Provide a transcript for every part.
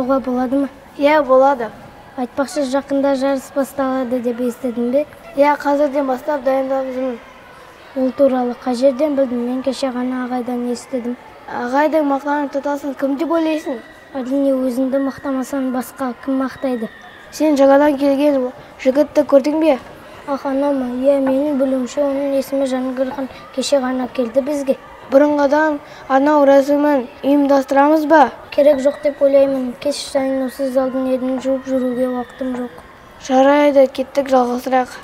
айтпауға болады ма? Иә, болады. Айтпақшы, жақында жарыс басталады деп естідің бе? Иә, қазірден бастап дайындалып. Ол туралы қай жерден білдің? Мен кеше ғана ағайдан естідім. Ағайдың мақтанып тұтасың, кім деп ойлайсың? Әрине, өзіңді мақтамасаң басқа кім мақтайды? Сен жаңадан келген жігітті көрдің бе? Анау ма? Иә, менің білуімше оның есімі Жаңғырған кеше ғана келді бізге. Бұрынғыдан анау рәсімін ұйымдастырамыз ба? Керек жоқ деп ойлаймын. Кеш сайын осы залдың едін жуып жүруге уақытым жоқ. Жарайды, кеттік, жалғастырайық.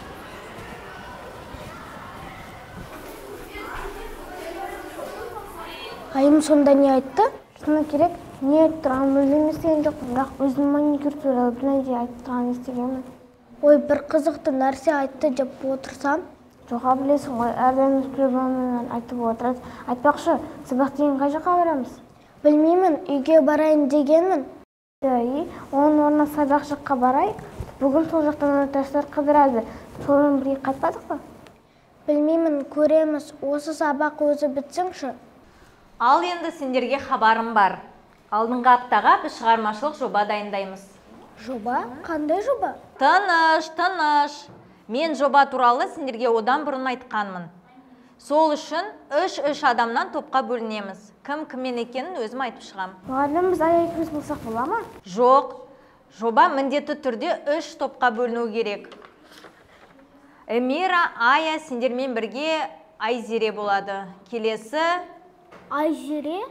Айым сонда не айтты? Шыны керек, не айтып тұрғанын мүлдем естіген жоқпын, бірақ өзім маникюр туралы бір нәрсе айтып тұрғанын естігенмін. Ой, бір қызықты нәрсе айтты деп отырсам? Жоға, білесің ғой, әрдайым күлбаммен айтып отырады. Айтпақшы, сабақ деген қай жаққа барамыз? Білмеймін, үйге барайын дегенмін. Оның орнына сабақ жаққа барайық. Бүгін сол жақтан өтіштер қыдырады. Сонымен бірге қайтпадық па? Білмеймін, көреміз. Осы сабақ өзі бітсеңші. Ал енді сендерге хабарым бар. Алдыңғы аптаға біз шығармашылық жоба дайындаймыз. Жоба? Қандай жоба? Тыныш. Мен жоба туралы сендерге одан бұрын айтқанмын. Сол үшін үш адамнан топқа бөлінеміз. Кім кіммен екенін өзім айтып шығам. Мұғалім, біз екеуміз болсақ бола ма? Жоқ. Жоба міндетті түрде 3 топқа бөліну керек. Эмира, Ая сендермен бірге Айзере болады. Келесі Айзере?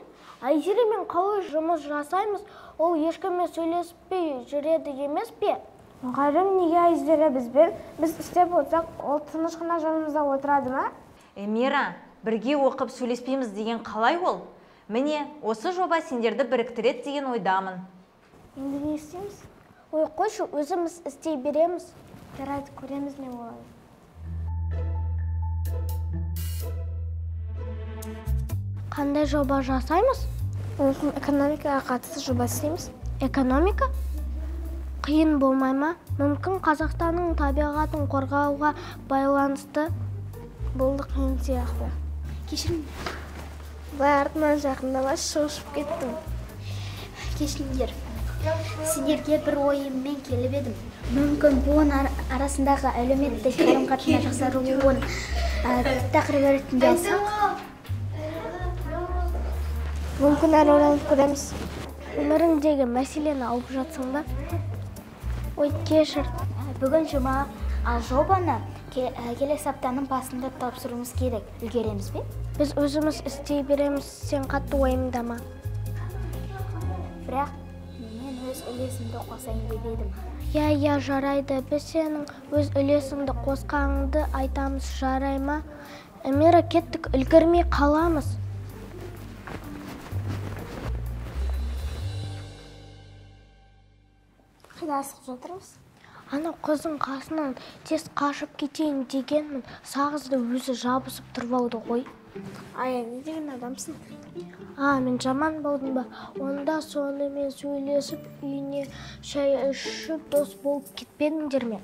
Айзеремен қалай жұмыс жасаймыз? Ол ешкіммен сөйлеспей жүреді емес пе? Мұғалім, неге Айзере бізбен? Біз істеп отырсақ, ол тыныш қана жанымызда отырады ма? Эмира, бірге оқып сөйлеспейміз деген қалай ол? Міне, осы жоба сендерді біріктіреді деген ойдамын. Енді не істейміз? Ой, қойшы, өзіміз істей береміз. Жарайды, көреміз не болады. Қандай жоба жасаймыз? Мүмкін экономикаға қатысты жоба істейміз. Экономика? Қиын болмай ма? Мүмкін Қазақстанның табиғатын қорғауға байланысты. Болды, қиын сияқты. Кешірім. Бұлай артынан жақындамас, шошып кеттім. Кешіріңдер. Сендерге бір ойыммен келіп едім. Мүмкін буын арасындағы әлеуметтік қарым-қатынас жақсаруын тақырып ретінде алсақ. Мүмкін әлі ойланып көреміз. Өміріңдегі мәселені алып жатсың ба? Ой, кешір. Бүгін жұма, ал жобаны келесі аптаның басында тапсыруымыз керек. Үлгереміз бе? Біз өзіміз істей береміз, сен қатты уайымдама. Бірақ мен өз үлесімді қосайын деп едім. Иә, жарайды. Біз сенің өз үлесіңді қосқаныңды айтамыз, жарай ма? Эмира, кеттік, үлгермей қаламыз. Қайда асығып жатырмыз? Ана қыздың қасынан тез қашып кетейін дегенмін, сағызды өзі жабысып тұрып алды ғой. Ая, не деген адамсың? Мен жаман болдым ба? Онда сонымен сөйлесіп, үйіне шай ішіп дос болып кетпедіңдер ме?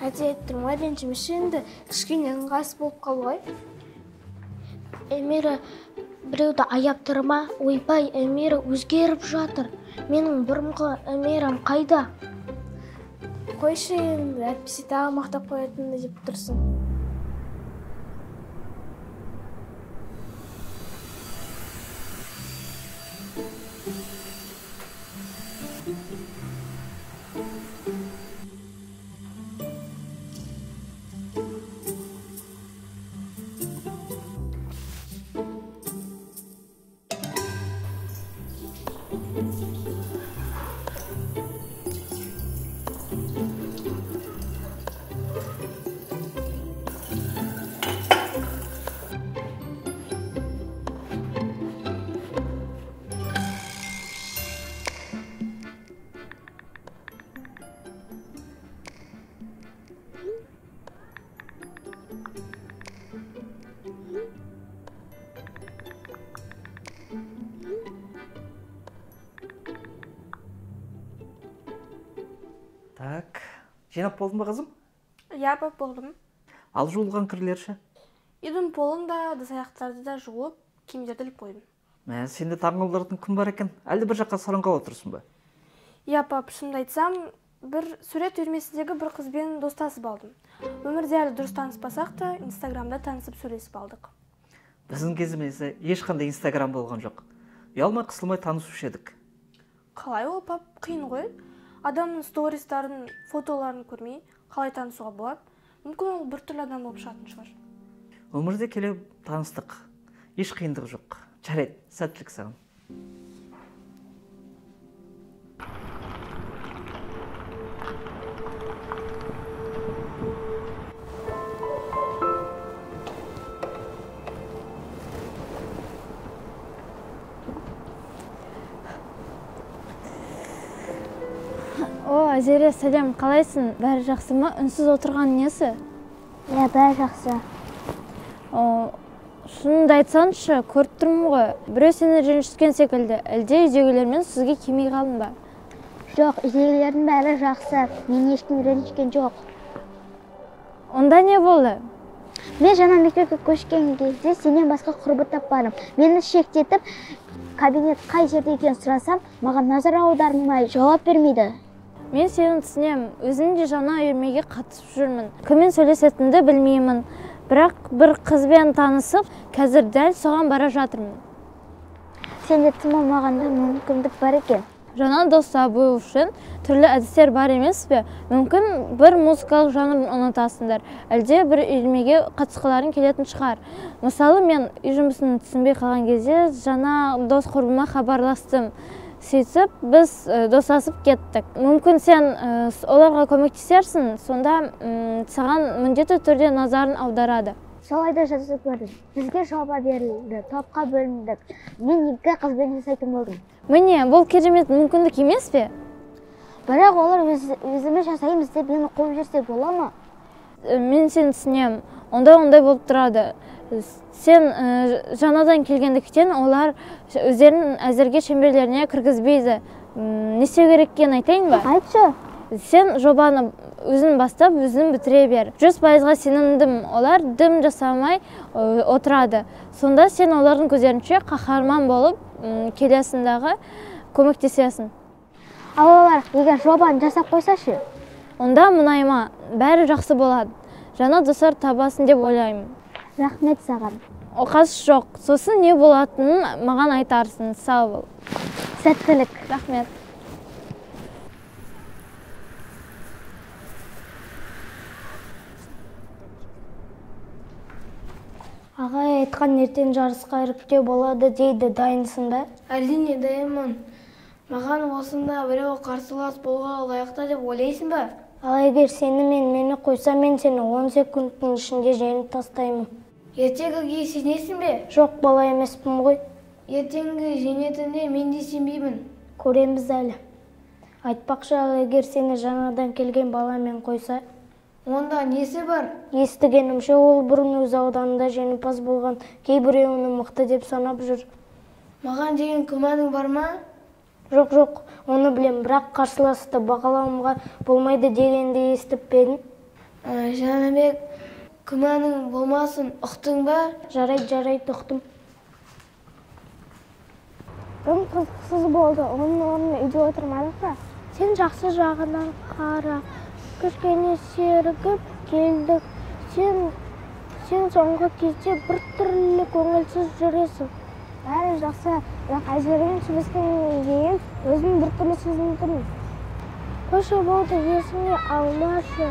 Әдеттің ғой, ренжімеші енді кішкене ыңғайсыз болып қалды ғой. Эмира, біреуді аяп тұрма? Ойбай, Эмира өзгеріп жатыр. Менің бұрынғы Эмирам қайда? Қойшы енді, әйтпесе тағы мақтап қоятынды деп тұрсың. Так, жинап болдың ба қызым? Иә, болдым. Ал жуылған кірлерші? Үйдің полын да, ыдыс-аяқтарды да жуып, киімдерді іліп қойдым. Сенде таңғалдыратын күн бар екен, әлде бір жаққа салынғалы отырсың ба? Иә, пап, шынымды айтсам, бір сурет үйірмесіндегі бір қызбен достасып алдым. Өмірде әлі дұрыс таныспасақ та, Инстаграмда танысып сөйлесіп алдық. Біздің кезімізде ешқандай Инстаграм болған жоқ. Ұялмай қысылмай танысушы едік. Қалай ол, пап? Қиын ғой. Адамның стористарын, фотоларын көрмей, қалай танысуға болады? Мүмкін ол біртүрлі адам болып шығатын шығар. Өмірде келе таныстық. Еш қиындық жоқ. Жарайды, сәттілік саған. Азере, сәлем, қалайсың? Бәрі жақсы ма? Үнсіз отырған несі? Иә, бәрі жақсы. Шынымды айтсаңшы, көріп тұрмын ғой. Біреу сені ренжіткен секілді. Әлде үйдегілермен сізге келмей қалдың ба? Жоқ, үйдегілердің бәрі жақсы. Мен ешкім ренжіткен жоқ. Онда не болды? Мен жаңа мектепке көшкен кезде сенен басқа құрбы таппадым. Мені шектетіп, кабинет қай жерде екенін сұрасам, маған назар аудармай жауап бермейді. Мен сені түсінемін. Өзім де жаңа үйірмеге қатысып жүрмін. Кіммен сөйлесетінді білмеймін. Бірақ бір қызбен танысып, қазір дәл соған бара жатырмын. Сенде тым болмағанда мүмкіндік бар екен. Жаңа дос табу үшін түрлі әдістер бар емес пе? Мүмкін бір музыкалық жанрын ұнатасыңдар, әлде бір үйірмеге қатысқыларың келетін шығар. Мысалы, мен үй жұмысын түсінбей қалған кезде жаңа дос құрбыма хабарластым. Сөйтіп, біз достасып кеттік. Мүмкін сен оларға көмектесерсің, сонда саған міндетті түрде назарын аударады. Солай да жазып көрдім. Бізге жоба берілді, топқа бөліндік. Мен екі қызбен жасайтын болдым. Міне, бұл керемет мүмкіндік емес пе? Бірақ олар өзіміз жасаймыз деп мені қуып жүрсе бола ма? Мен сені түсінемін. Ондай болып тұрады. Сен жаңадан келгендіктен олар өздерін әзірге шеңберлеріне кіргізбейді. Не істеу керек екенін айтайын ба? Айтшы. Сен жобаны өзің бастап, өзің бітіре бер. 100%-ға сенімдім, олар дым жасамай отырады. Сонда сен олардың көздерінше қаһарман болып, келесіңдағы көмектесесің. Ал олар егер жобаны жасап қойсашы? Онда мұнайма, бәрі жақсы болады. Жаңа достар табасын деп ойлаймын. Рахмет саған. Оқас жоқ. Сосын не болатынын маған айтарсың. Сау бол. Сәттілік. Рахмет. Ағай айтқан ертең жарысқа іріктеу болады дейді, дайынсың ба? Әрине дайынмын. Маған осында біреу қарсылас болуға лайықты деп ойлайсың ба? Ал егер сені мені қойса, мен сені 10 секундтың ішінде жеңіп тастаймын. Ертеңгіге сенесің бе? Жоқ, бала емеспін ғой. Ертеңгі жеңетінде мен де сенбеймін. Көреміз әлі. Айтпақшы, ал егер сені жаңадан келген баламен қойса? Онда несі бар? Естігенімше, ол бұрын өз ауданында жеңімпаз болған, кейбіреуі мықты деп санап жүр. Маған деген күмәнің бар ма? Жоқ, оны білем, бірақ қарсыласты бағалауымға болмайды дегенде естіп пе едің? Жәнібек, күмәнің болмасын, ұқтың ба? Жарайды, ұқтым. Кім қызықсыз болды, оның орнына үйде отырмадық па? Сен жақсы жағынан қара, кішкене серігіп келдік. Сен соңғы кезде бір түрлі көңілсіз жүресің. Бәрі жақсы, бірақ әзірген сөйлескеннен кейін өзім бір түрлі сезіндірмін. Қойшы болды, есіңе алмашы.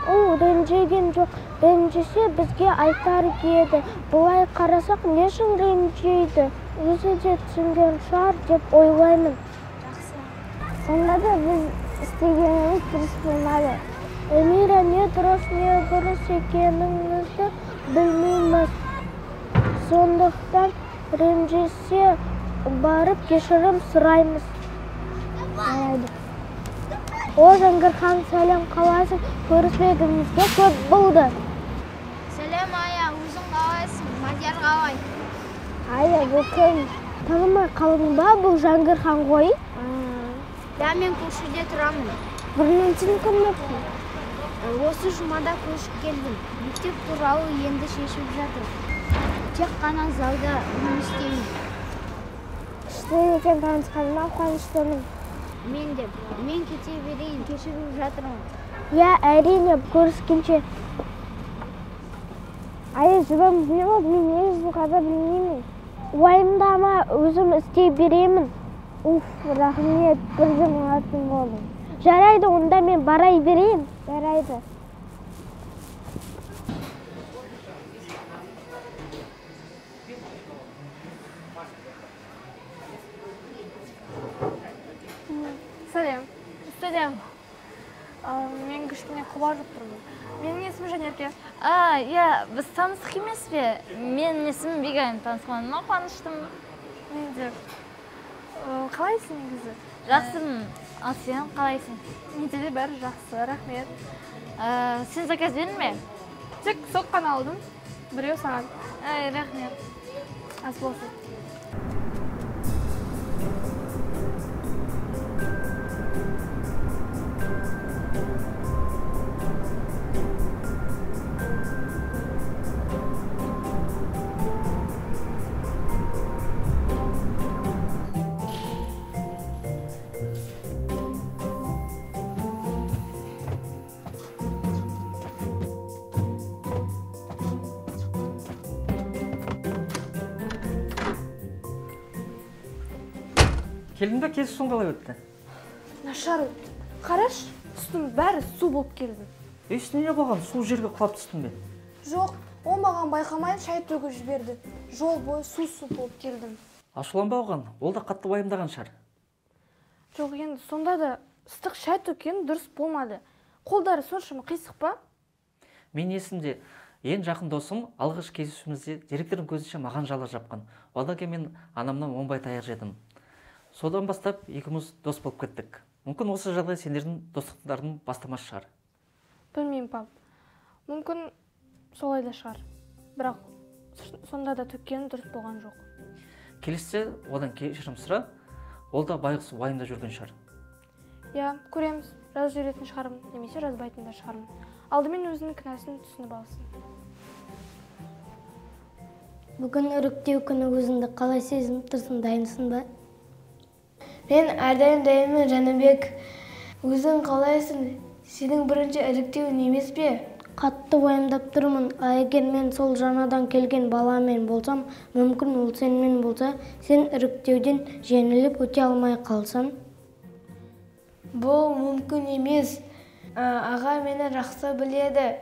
Ол ренжіген жоқ, ренжісе бізге айтар еді. Бұлай қарасақ, не үшін ренжиді? Өзі де түсінген шығар деп ойлаймын. Жақсы. Сонда да біз істегеніміз дұрыс болмады. Эмира, не дұрыс екеніңізді білмейміз. Сондықтан ренжісе барып кешірім сұраймыз. Жарайды. О, Жаңғырхан, сәлем, қалайсың? Көріспегімізге көп болды. Сәлем, Ая, өзің қалайсың? Мадияр қалай? Ая, бұл кім? Танымай қалдың ба? Бұл Жаңғырхан ғой? Да, мен көшеде тұрамын. Бұрыннан сен кіммексің? Осы жұмада көшіп келдім. Мектеп туралы енді шешіп жатыр. Тек қана залда жұмыс істеймін. Іште екен танысқаныма қуаныштымын. мен деп. Мен кете берейін, кешіріп жатырмын. Иә, әрине, көріскенше. Жұбан, не болды? Мен негізін қазір білмеймін. Уайымдама, өзім істей беремін. Рахмет, бірден алатын болдым. Жарайды, онда мен барай берейін. Жарайды. Сәлем. Мен кішкене қобалжып тұрмын. Менің есімім Жанерке. Иә, біз таныстық емес пе? Менің есімім Бегайым, танысқаныма қуаныштым. Мен де. Қалайсың негізі? Жақсымын. Ал сен қалайсың? Менде де бәрі жақсы, рахмет. Сен заказ бердің ме? Тек сок қана алдым. Біреу саған. Рахмет. Ас болсын. Келдің бе, кездесуің қалай өтті? Нашар өтті. Қараш, үстім бәрі су болып келді. Үстіне не болған? Су жерге құлап түстің бе? Жоқ, ол маған байқамай шай төгіп жіберді. Жол бойы су болып келдім. Ашуланба оған, ол да қатты уайымдаған шығар. Жоқ, енді сонда да ыстық шай төккен дұрыс болмады. Қолдары соншама қисық па? Мен есімде, ең жақын досым алғаш кездесуімізде директордың көзінше маған жала жапқан. Одан кейін мен анамнан оңбай таяқ жедім. Содан бастап екеуміз дос болып кеттік. Мүмкін осы жағдай сендердің достықтарының бастамасы шығар. Білмеймін, пап. Мүмкін солай да шығар. Бірақ сонда да төккені дұрыс болған жоқ. Келесіде одан кешірім сұра, ол да байғұс уайымда жүрген шығар. Иә, көреміз. Жазып жіберетін шығармын, немесе жазбайтын да шығармын. Алдымен өзінің кінәсін түсініп алсын. Бүгін іріктеу күні өзіңді қалай сезініп тұрсың, дайынсың ба? Мен әрдайым дайынмын, Жаныбек. Өзің қалайсың? Сенің бірінші іріктеуің емес пе? Қатты уайымдап тұрмын. Егер мен сол жаңадан келген баламен болсам, мүмкін ол сенімен болса, сен іріктеуден жеңіліп өте алмай қалсаң? Бұл мүмкін емес. Аға мені жақсы біледі.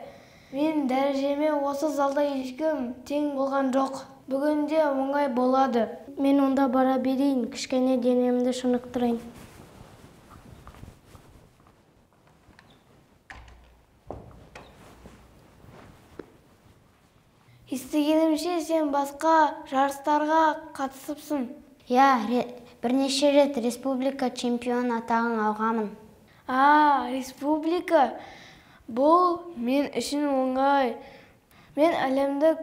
Мен дәрежеме осы залда ешкім тең болған жоқ. Бүгінде оңай болады. Мен онда бара берейін, кішкене денемді шынықтырайын. Естігенімше сен басқа жарыстарға қатысыпсың. Иә, бірнеше рет республика чемпион атағын алғамын. Республика. Бұл мен үшін оңай. Мен әлемдік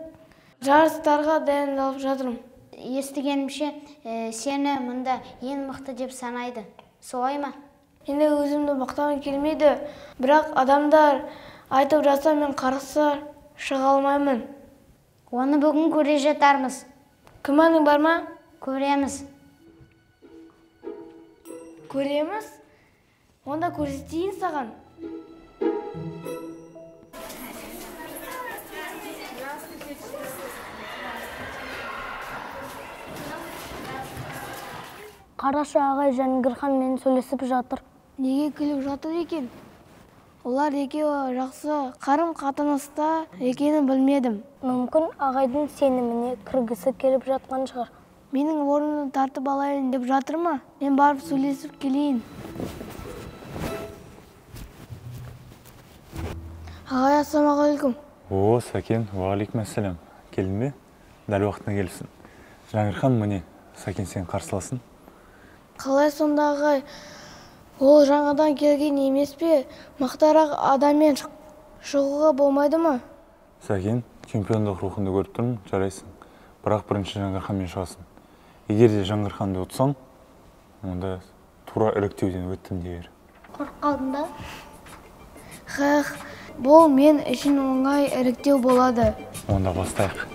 жарыстарға дайындалып жатырмын. Естігенімше, сені мұнда ең мықты деп санайды. Солай ма? Енді өзімді мақтағым келмейді, бірақ адамдар айтып жатса мен қарсы шыға алмаймын. Оны бүгін көре жатармыз. Күмәнің бар ма? Көреміз. Көреміз? Онда көрсетейін саған. Қарашы ағай Жәңгірханмен сөйлесіп жатыр. Неге күліп жатыр екен? Олар екеуі жақсы қарым-қатынаста екенін білмедім. Мүмкін ағайдың сеніміне кіргісі келіп жатқан шығар. Менің орнымды тартып алайын деп жатыр ма? Мен барып сөйлесіп келейін. Ағай, ассалаумағалейкум. Сәкен, уағалейкум ассалам. Келдің бе? Дәл уақытына келіпсің. Жаңғырхан, міне, Сәкен сен қарсыласын. Қалай сонда ағай? Ол жаңадан келген емес пе? Мақтарақ адаммен шығуға болмайды ма? Сәкен, чемпиондық рухынды көріп тұрмын, жарайсың. Бірақ бірінші Жаңғырханмен шығасың. Егер де Жаңғырханды ұтсаң, онда тура іріктеуден өттім дей бер. Қорқып қалдың ба? Бұл мен үшін оңай іріктеу болады. Онда бастайық.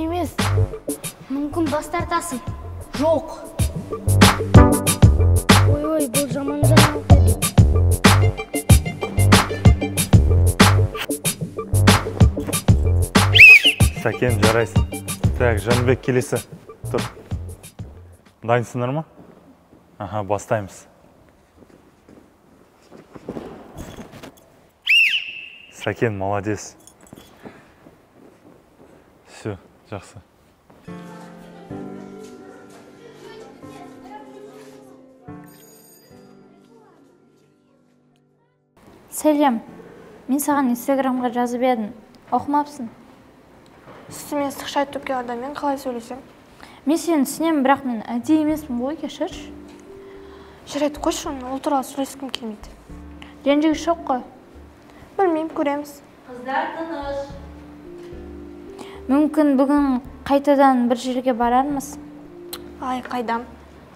емес. Мүмкін бас тартасың. Жоқ. Ой, бұл жаман жаңалық еді. Сәкен, жарайсың. Так, Жанбек келесі. Тұр. Дайынсыңдар ма? Аха, бастаймыз. Сәкен, молодец. Все, жақсы. Сәлем, мен саған инстаграмға жазып едім. Оқымапсың? Үстіме сықшай төккен адаммен қалай сөйлесем? Мен сені түсінемін, бірақ мен әдейі емеспін ғой, кешірші. Жарайды, қойшы, ол туралы сөйлескім келмейді. Ренжігіш жоқ қой. Білмеймін, көреміз. Қыздар, тыныш. Мүмкін бүгін қайтадан бір жерге барармыз. Ай, қайдам.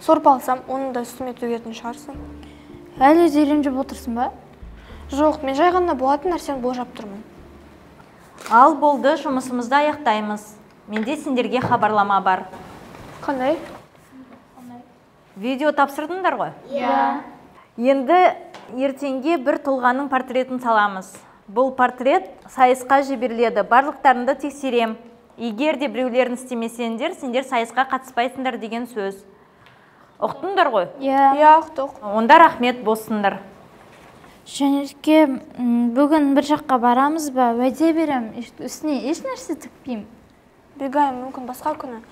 Сорып алсам, оны да үстіме төгетін шығарсың. Әлі де ренжіп отырсың ба? Жоқ, мен жай ғана болатын нәрсені болжап тұрмын. Ал болды, жұмысымызды аяқтаймыз. Менде сендерге хабарлама бар. Қандай? Видео тапсырдыңдар ғой? Иә. Енді ертеңге бір тұлғаның портретін саламыз. Бұл портрет сайысқа жіберіледі. Барлықтарыңды тексерем. Егер де біреулерін істемесеңдер, сендер сайысқа қатыспайсыңдар деген сөз. Ұқтыңдар ғой? Иә, ұқтық. Онда рахмет болсындар. Жанерке, бүгін бір жаққа барамыз ба? Уәде берем, үстіне еш нәрсе тікпеймін. Бегайым, мүмкін басқа күні.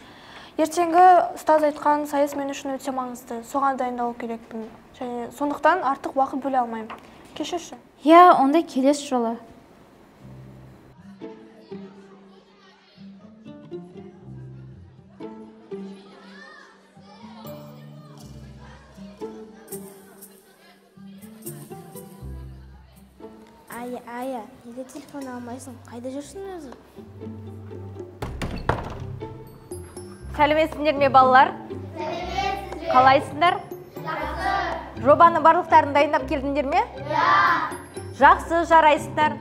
Ертеңгі ұстаз айтқан сайыс мен үшін өте маңызды. Соған дайындалу керекпін. Және сондықтан артық уақыт бөле алмаймын. Кешірші. Иә, онда келесі жолы. Ая, неге телефон алмайсың? Қайда жүрсің өзі? Сәлеметсіңдер ме, балалар? Сәлеметсіздер. Қалайсыңдар? Жақсы. Жобаны барлықтарын дайындап келдіңдер ме? Иә. Жақсы, жарайсыздар.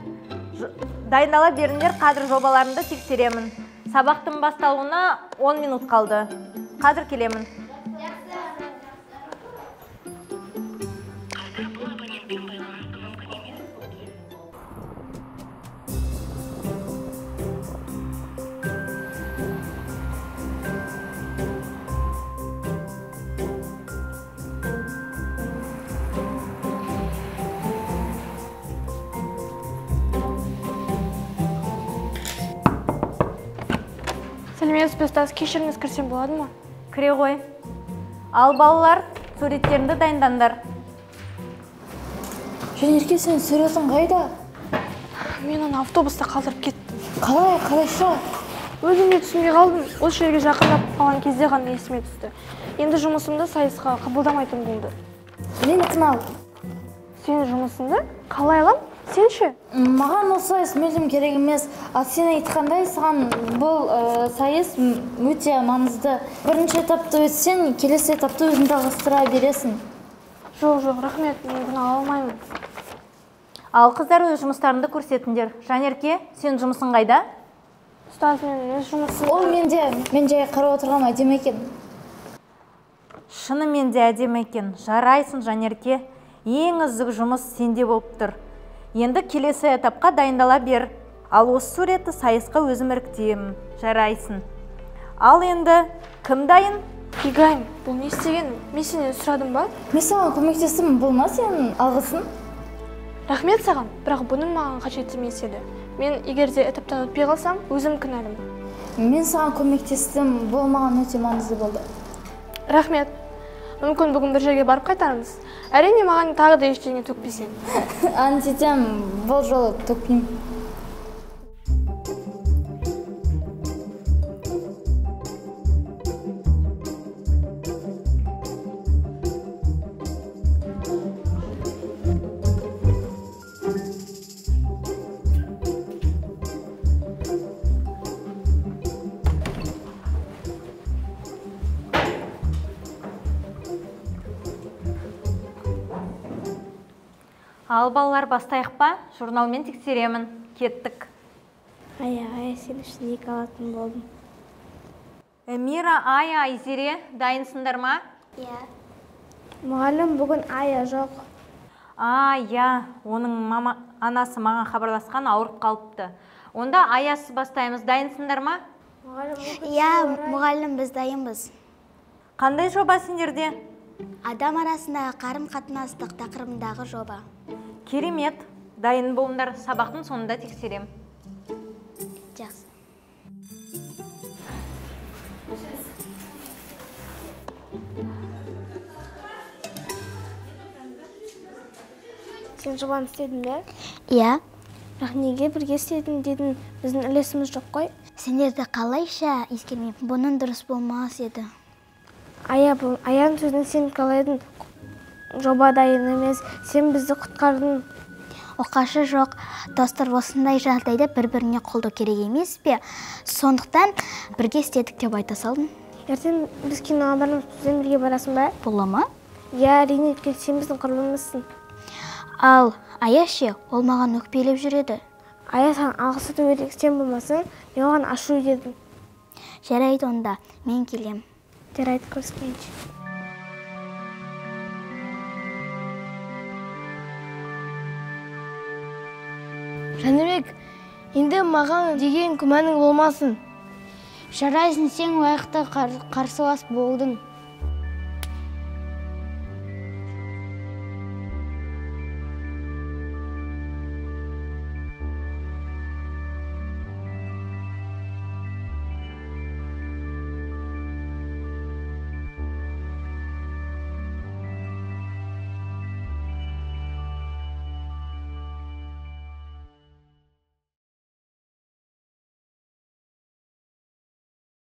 Дайындала беріңдер, қазір жобаларымды тексеремін. Сабақтың басталуына 10 минут қалды. Қазір келемін. Сәлеметсіз, ұстаз, кешіріңіз, кірсем болады ма? Кіре ғой. Ал балалар, суреттеріңді дайындандар. Жанерке, сен суретің қайда? Мен оны автобуста қалдырып кеттім. Қалайша? Өзіме түсінбей қалдым. Осы жерге жақындап қалған кезде ғана есіме түсті. Енді жұмысымды сайысқа қабылдамайтын болды. Мені қынал. Сен жұмысыңды? Қалай алам? Сен ше? Маған ол сайыс мүлдем керек емес. Ал сен айтқандай, саған бұл сайыс өте маңызды. Бірінші этапты өтсең, келесі этапты өзің жалғастыра бересің. Жоқ, рахмет, мен бұны ала алмаймын. Ал қыздар өз жұмыстарыңды көрсетіңдер. Жанерке, сен жұмысың қайда? Ұстаз, мен өз жұмысым. Ол мен жай қарап отырғам, әдемі екен. Шынымен де әдемі екен. Жарайсың, Жанерке. Ең үздік жұмыс сенде болып тұр. Енді келесі этапқа дайындала бер. Ал осы суретті сайысқа өзім іріктеймін. Жарайсың. Ал енді кім дайын? Бегайым, бұл не істегенім? Мен сенен сұрадым ба? Мен саған көмектестім, болма сен алғысын. Рахмет саған, бірақ бұның маған қажеті емес еді. Мен егер де этаптан өтпей қалсам, өзім кінәлімін. Мен саған көмектестім, болмаған өте маңызды болды. Рахмет. Мүмкін бүгін бір жерге барып қайтармыз. Әрине, маған тағы да ештеңе төкпесең. Ант етем, бұл жолы төкпеймін. Ал балалар, бастайық па? Журналмен тексеремін. Кеттік. Ая, сен үшін екі алатын болдым. Мира, Ая, Айзере, дайынсыңдар ма? Иә. Мұғалім, бүгін Ая жоқ. Иә, оның анасы маған хабарласқан, ауырып қалыпты. Онда Аясыз бастаймыз, дайынсыңдар ма? Иә, мұғалім, біз дайынбыз. Қандай жоба сендерде? Адам арасындағы қарым-қатынастық тақырыбындағы жоба. Керемет, дайын болыңдар, сабақтың соңында тексерем. Жақсы. Сен жобаны істедің бе? Иә. Бірақ неге бірге істедің дедің, біздің үлесіміз жоқ қой. Сендерді қалайша ескермеймін, бұның дұрыс болмас еді. Аяның сөзін сен қалайдың, жоба дайын емес, сен бізді құтқардың. Оқашы жоқ, достар осындай жағдайда бір-біріне қолдау керек емес пе? Сондықтан бірге істедік деп айта салдым. Ертең біз киноға барамыз, сен бірге барасың ба? Бола ма? Иә, әрине, сен біздің құрбымызсың. Ал Ая ше, ол маған өкпелеп жүреді. Ая саған алғыс айту керек, сен болмасаң, мен оған ашу едім. Жарайды онда, мен келем. Жарайды, көріскенше. Жәнібек, енді маған деген күмәнің болмасын. Жарайсың, сен уақытта қарсылас болдың.